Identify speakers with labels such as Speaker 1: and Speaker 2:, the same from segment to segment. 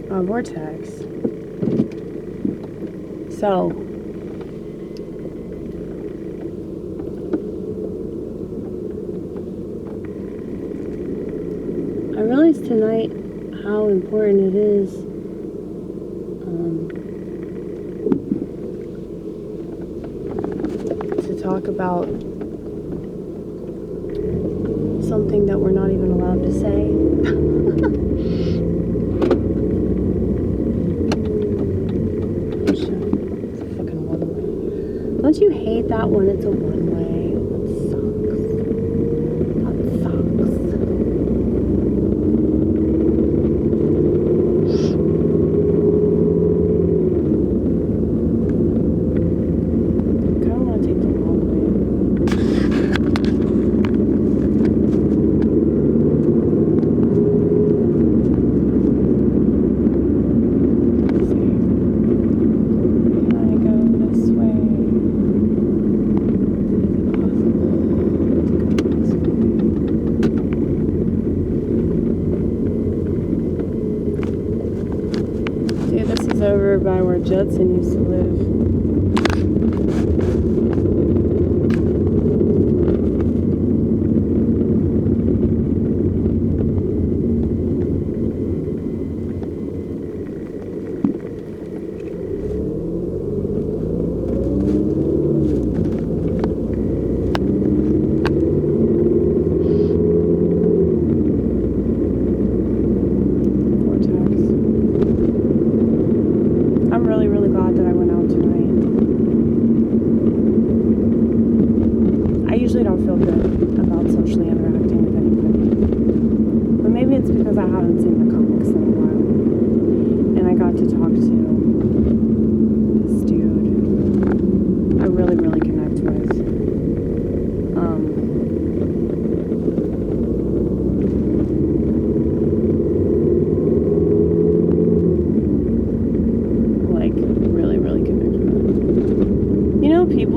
Speaker 1: vortex. So, I realized tonight how important it is to talk about something that we're not even allowed to say. It's a fucking one-way. Don't you hate that when it's a one-way? That sucks. That sucks. I kind of want to take the long way. Over by where Judson used to live.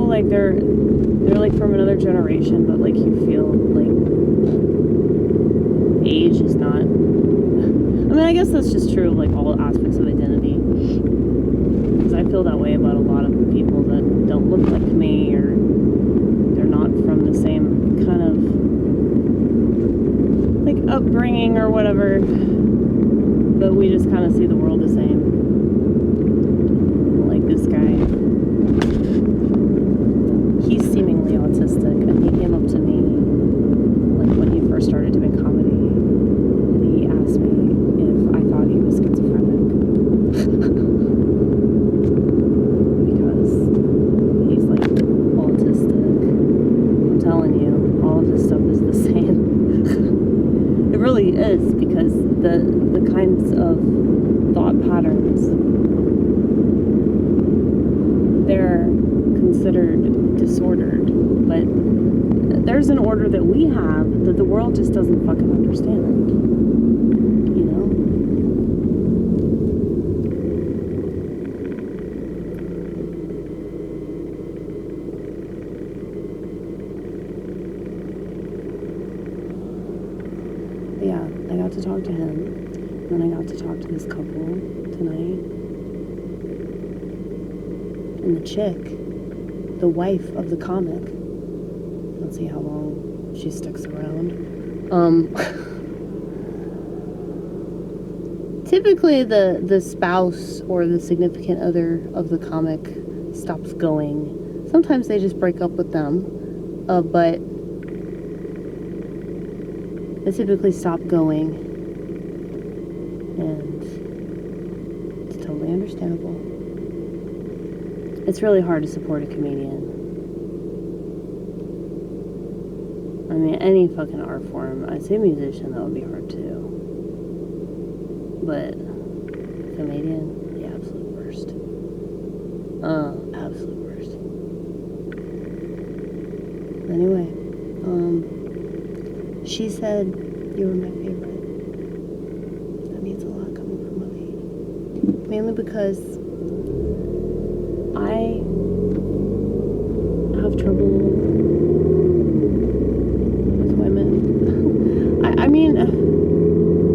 Speaker 1: Like they're like from another generation, but like you feel like age is not. I mean, I guess that's just true of like all aspects of identity. Because I feel that way about a lot of people that don't look like me, or they're not from the same kind of like upbringing or whatever. But we just kind of see the world the same. Like this guy. He's seemingly autistic, and he came up to me like when he first started doing comedy, and he asked me if I thought he was schizophrenic. Because he's like autistic. I'm telling you, all of this stuff is the same. It really is, because the kinds of thought patterns, they're considered disordered, but there's an order that we have that the world just doesn't fucking understand, you know? But yeah, I got to talk to him, and then I got to talk to this couple tonight, and the chick, the wife of the comic. Let's see how long she sticks around. Typically the spouse or the significant other of the comic stops going. Sometimes they just break up with them, but they typically stop going, and it's totally understandable. It's really hard to support a comedian. I mean, any fucking art form. I'd say musician, that would be hard too. But comedian, the absolute worst. Absolute worst. Anyway, she said you were my favorite. That means a lot coming from a lady. Mainly because I have trouble with women. I mean,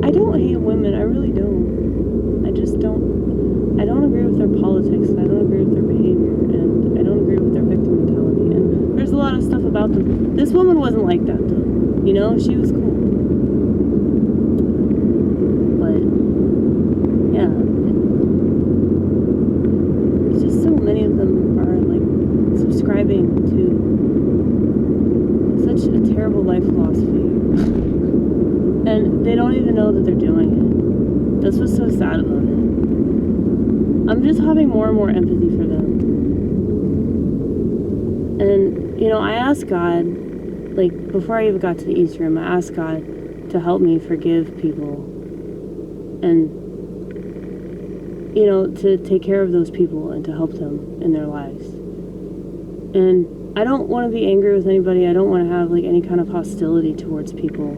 Speaker 1: I don't hate women. I really don't. I just just so sad about it. I'm just having more and more empathy for them. And, you know, I asked God, like, before I even got to the East Room, I asked God to help me forgive people. And, you know, to take care of those people and to help them in their lives. And I don't want to be angry with anybody. I don't want to have, like, any kind of hostility towards people.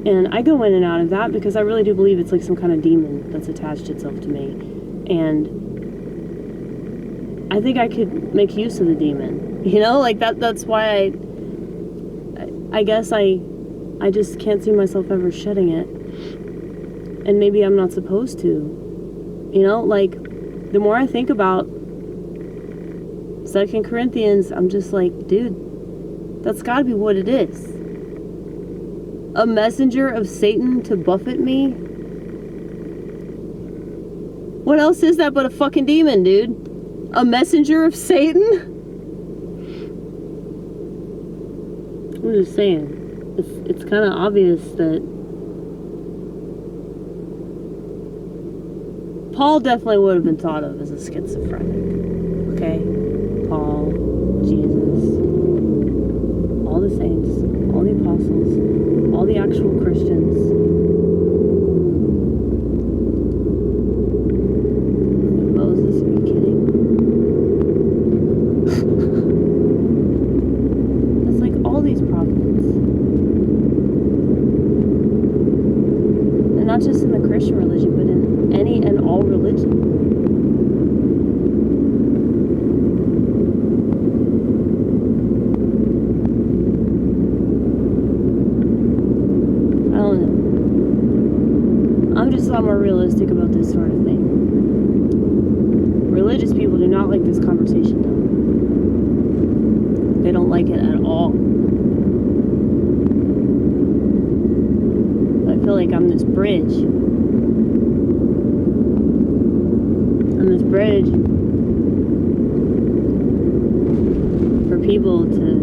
Speaker 1: And I go in and out of that because I really do believe it's like some kind of demon that's attached itself to me. And I think I could make use of the demon. You know, like that's why I guess I just can't see myself ever shedding it. And maybe I'm not supposed to. You know, like, the more I think about 2 Corinthians, I'm just like, dude, that's gotta be what it is. A messenger of Satan to buffet me? What else is that but a fucking demon, dude? A messenger of Satan? I'm just saying. It's kind of obvious that Paul definitely would have been thought of as a schizophrenic. Okay? Paul, Jesus, all the saints, all the apostles, all the actual Christians. Moses, are you kidding? It's like all these prophets. And not just in the Christian religion, but in any and all religion. I'm more realistic about this sort of thing. Religious people do not like this conversation, though. They don't like it at all. I feel like I'm this bridge. I'm this bridge for people to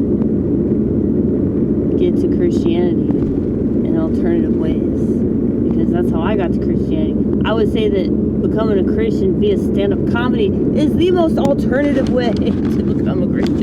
Speaker 1: get to Christianity in alternative ways. Because that's how I got to Christianity. I would say that becoming a Christian via stand-up comedy is the most alternative way to become a Christian.